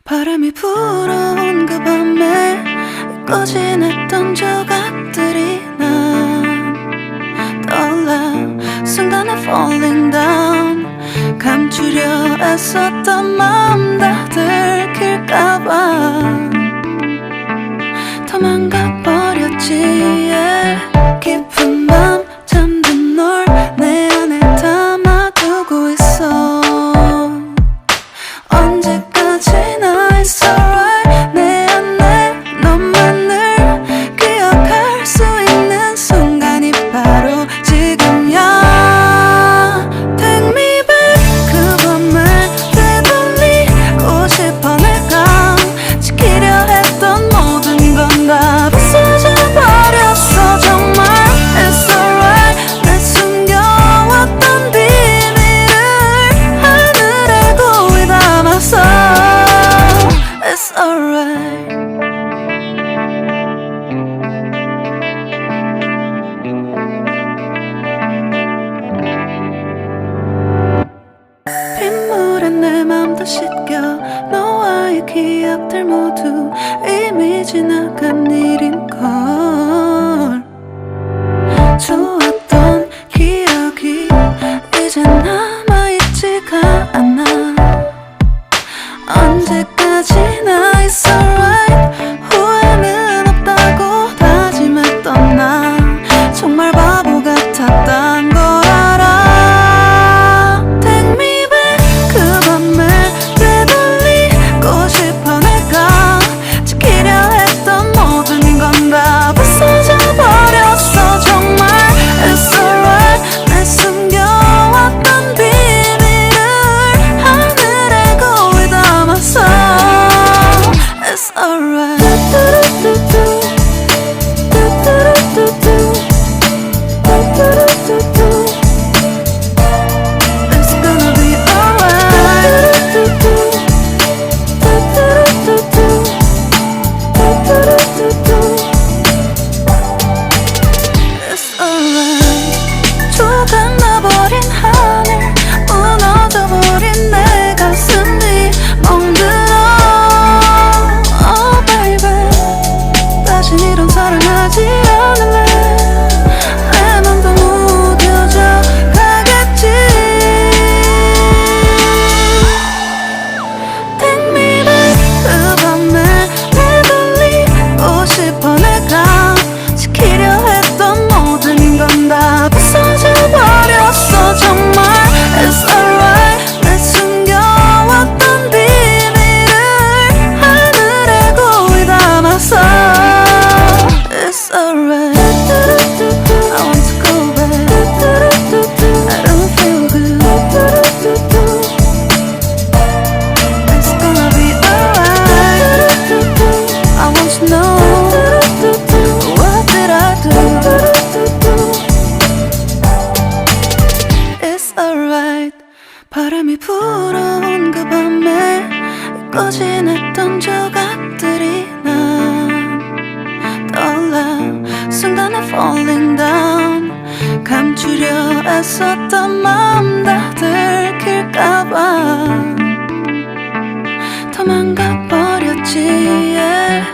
바람이 불어온 그 밤에 잊고 지냈던 조각들이 난 떠올라. 순간에 falling down. 감추려 애썼던 마음 다 들킬까봐 도망가버렸지. yeah. 깊은 밤 잠든 널 내 안에 담아두고 있어. 언제까지나 it's alright. 내 안에 너만을 기억할 수 있는 순간이 바로 지금이야. Take me back. 그 밤을 되돌리고 싶어. 내가 지키려 했던 모든 건 다 부서져 버렸어. 정말 it's alright. 내 숨겨왔던 비밀을 하늘에 고이 담아서 it's alright. 빗물에 내 맘도 씻겨. 너와의 기억들 모두 이미 지나간 일인걸. 좋았던 기억이 이제 남아있지가 않아. 언제까지나 it's alright. 후회는 없다고 다짐했던 나 정말 바보 같았단 걸 알아. Take me back. 그 밤을 되돌리고 싶어. 내가 지키려 했던 모든 건 다 부서져 버렸어. 정말 it's alright. 내 숨겨왔던 비밀을 하늘에 고이 담아서 it's alright. It's gonna be alright. It's alright. 조각나버린 하늘, 무너져버린 내 가슴이 멍들어. Oh baby, 다신 이런 사랑하지 않을래. 내 맘도 무뎌져 가겠지. Take me back. 그 밤에 되돌리고 싶어. 내가 지키려 했던 모든 건 다 부서져 버렸어. 정말 it's alright. 내 숨겨왔던 비밀을 하늘에 고이 담아서 it's alright. I want to go back. I don't feel good. It's gonna be alright. I want to know what did I do. It's alright. 바람이 불어온 그 밤에 잊고 지냈던 조각들이 난 떠올라. 순간에 falling down. 감추려 애썼던 마음 다 들킬까봐 도망가버렸지. yeah.